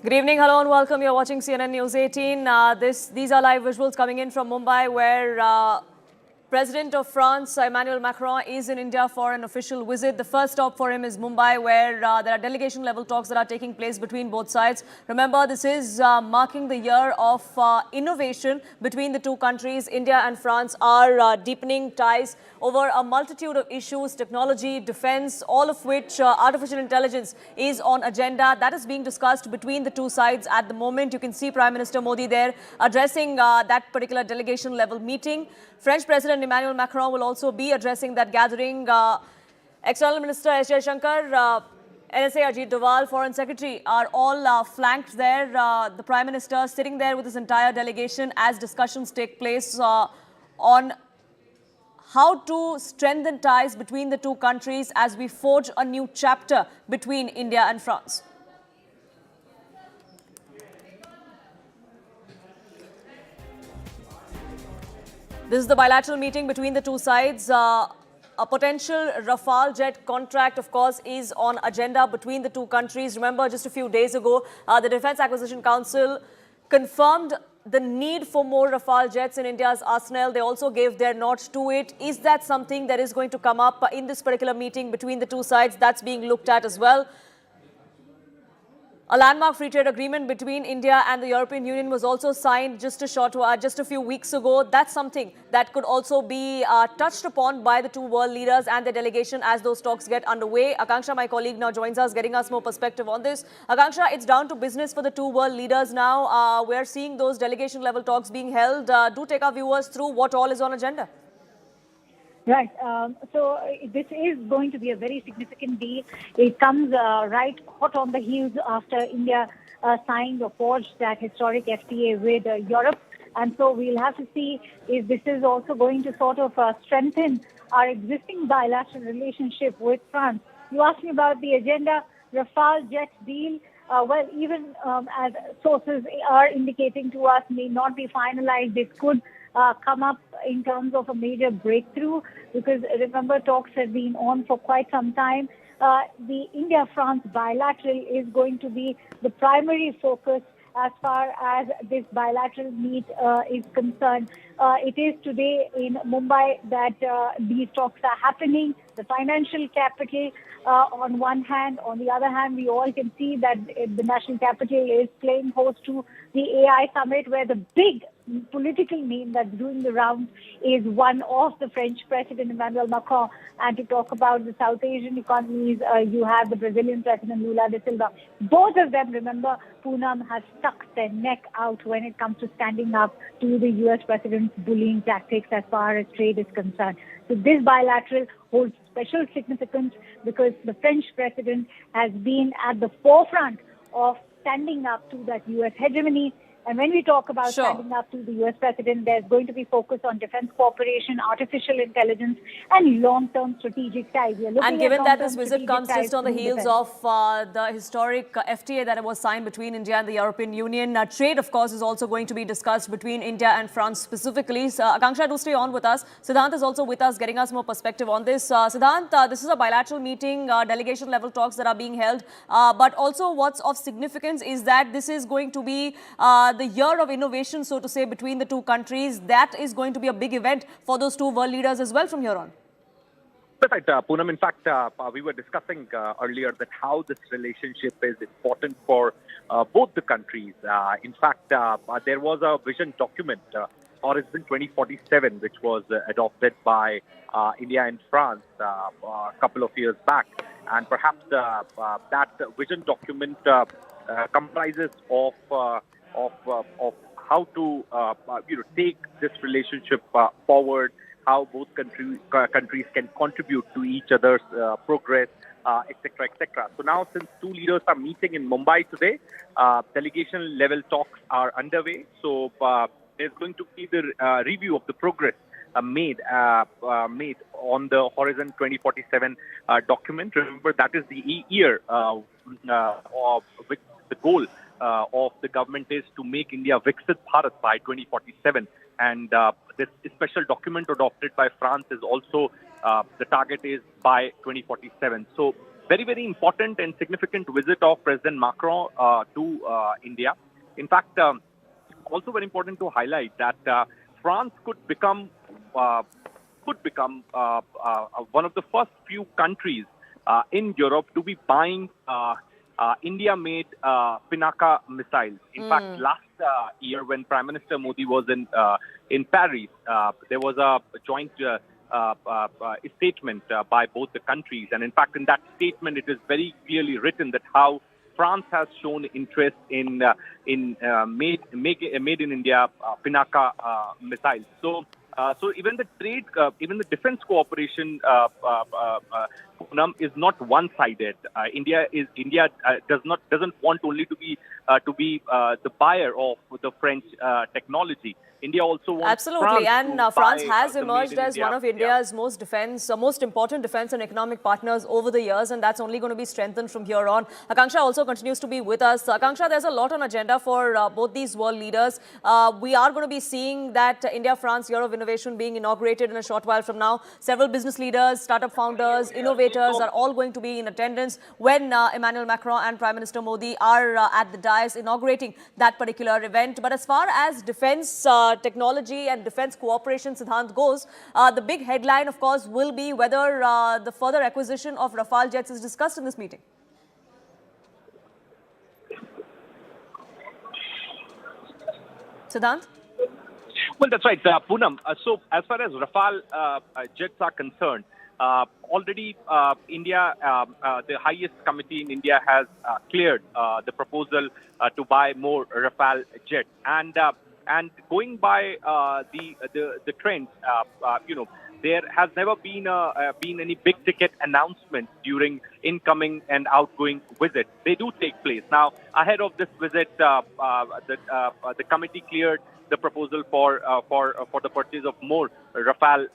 Good evening, hello and welcome. You're watching CNN News 18. These are live visuals coming in from Mumbai where President of France, Emmanuel Macron, is in India for an official visit. The first stop for him is Mumbai, where there are delegation-level talks that are taking place between both sides. Remember, this is marking the year of innovation between the two countries. India and France are deepening ties over a multitude of issues, technology, defense, all of which artificial intelligence is on agenda. That is being discussed between the two sides at the moment. You can see Prime Minister Modi there addressing that particular delegation-level meeting. French President Emmanuel Macron will also be addressing that gathering. External Minister S. Jaishankar, NSA Ajit Doval, Foreign Secretary are all flanked there. The Prime Minister sitting there with his entire delegation as discussions take place on how to strengthen ties between the two countries as we forge a new chapter between India and France. This is the bilateral meeting between the two sides. A potential Rafale jet contract, of course, is on agenda between the two countries. Remember, just a few days ago, the Defence Acquisition Council confirmed the need for more Rafale jets in India's arsenal. They also gave their nod to it. Is that something that is going to come up in this particular meeting between the two sides? That's being looked at as well. A landmark free trade agreement between India and the European Union was also signed just a few weeks ago. That's something that could also be touched upon by the two world leaders and their delegation as those talks get underway. Akanksha, my colleague, now joins us, getting us more perspective on this. Akanksha, it's down to business for the two world leaders now. We're seeing those delegation-level talks being held. Do take our viewers through what all is on agenda. Right. So this is going to be a very significant deal. It comes right hot on the heels after India signed or forged that historic FTA with Europe. And so we'll have to see if this is also going to sort of strengthen our existing bilateral relationship with France. You asked me about the agenda, Rafale jet deal. Well, even as sources are indicating to us, may not be finalized. This could come up in terms of a major breakthrough, because remember, talks have been on for quite some time. The India-France bilateral is going to be the primary focus as far as this bilateral meet is concerned. It is today in Mumbai that these talks are happening. The financial capital on one hand. On the other hand, we all can see that the national capital is playing host to the AI summit, where the big political name that's doing the rounds is one of the French President Emmanuel Macron. And to talk about the South Asian economies, you have the Brazilian President Lula da Silva. Both of them, remember, Poonam, has stuck their neck out when it comes to standing up to the U.S. President's bullying tactics as far as trade is concerned. So this bilateral holds special significance because the French President has been at the forefront of standing up to that U.S. hegemony. And when we talk about standing up to the U.S. President, there's going to be focus on defense cooperation, artificial intelligence, and long-term strategic ties. And given that this visit comes just on the heels of the historic FTA that was signed between India and the European Union, trade, of course, is also going to be discussed between India and France specifically. So, Akanksha, do stay on with us. Siddhant is also with us, getting us more perspective on this. Siddhant, this is a bilateral meeting, delegation-level talks that are being held. But also what's of significance is that this is going to be the year of innovation, so to say, between the two countries. That is going to be a big event for those two world leaders as well from here on. Right, Poonam. In fact, we were discussing earlier that how this relationship is important for both the countries. In fact, there was a vision document, Horizon 2047, which was adopted by India and France a couple of years back. And perhaps that vision document comprises of how to take this relationship forward, how both countries can contribute to each other's progress, etc., etc. So now, since two leaders are meeting in Mumbai today, delegation-level talks are underway. So there's going to be the review of the progress made on the Horizon 2047 document. Remember, that is the year with the goal of the government is to make India Viksit Bharat by 2047. And this special document adopted by France is also, the target is by 2047. So very, very important and significant visit of President Macron to India. In fact, also very important to highlight that France could become one of the first few countries in Europe to be buying India-made Pinaka missiles. In fact, last year when Prime Minister Modi was in Paris, there was a joint statement by both the countries, and in fact, in that statement, it is very clearly written that how France has shown interest in made in India Pinaka missiles. So even the trade, even the defense cooperation, is not one-sided. India doesn't want only to be the buyer of the French technology. India also wants absolutely, France and France buy, has the emerged made in as India. one of India's most important defense and economic partners over the years, and that's only going to be strengthened from here on. Akanksha also continues to be with us. Akanksha, there's a lot on agenda for both these world leaders. We are going to be seeing that India-France Year of Innovation being inaugurated in a short while from now. Several business leaders, startup founders, innovators are all going to be in attendance when Emmanuel Macron and Prime Minister Modi are at the dais inaugurating that particular event. But as far as defense technology and defense cooperation, Siddhant, goes, the big headline, of course, will be whether the further acquisition of Rafale jets is discussed in this meeting. Siddhant? Well, that's right, Poonam. So as far as Rafale jets are concerned, already India, the highest committee in India has cleared the proposal to buy more Rafale jets. And going by the trends, there has never been any big ticket announcement during incoming and outgoing visits. They do take place now. Ahead of this visit, the committee cleared the proposal for the purchase of more Rafale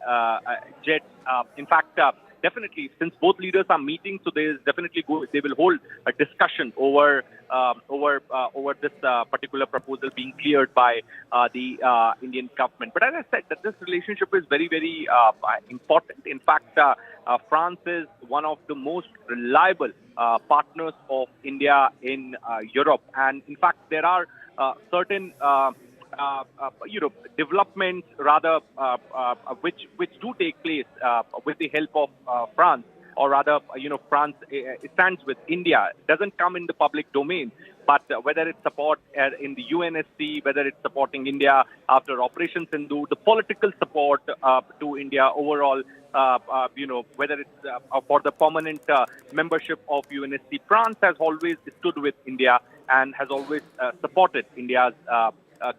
jets. In fact, definitely, since both leaders are meeting, so there is definitely they will hold a discussion over this particular proposal being cleared by the Indian government. But as I said, that this relationship is very, very important. In fact, France is one of the most reliable partners of India in Europe, and in fact, there are certain developments rather which do take place with the help of France, or rather, France stands with India. It doesn't come in the public domain, but whether it's support in the UNSC, whether it's supporting India after Operation Sindhu, the political support to India overall, whether it's for the permanent membership of UNSC, France has always stood with India and has always supported India's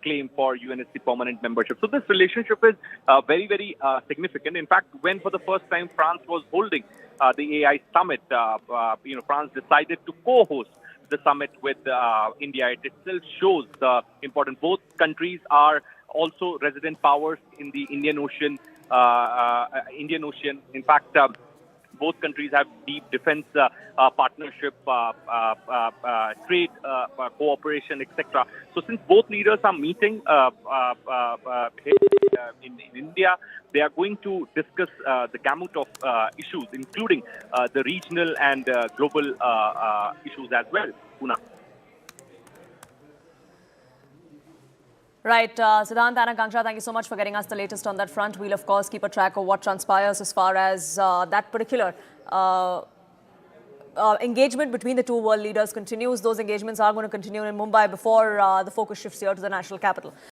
claim for UNSC permanent membership. So this relationship is very, very significant. In fact, when for the first time France was holding the AI summit, France decided to co-host the summit with India. It itself shows the importance. Both countries are also resident powers in the Indian Ocean. In fact, both countries have deep defense partnership, trade cooperation, etc. So since both leaders are meeting in India, they are going to discuss the gamut of issues, including the regional and global issues as well. Poonam. Right, Siddhant and Akanksha, thank you so much for getting us the latest on that front. We'll, of course, keep a track of what transpires as far as that particular engagement between the two world leaders continues. Those engagements are going to continue in Mumbai before the focus shifts here to the national capital.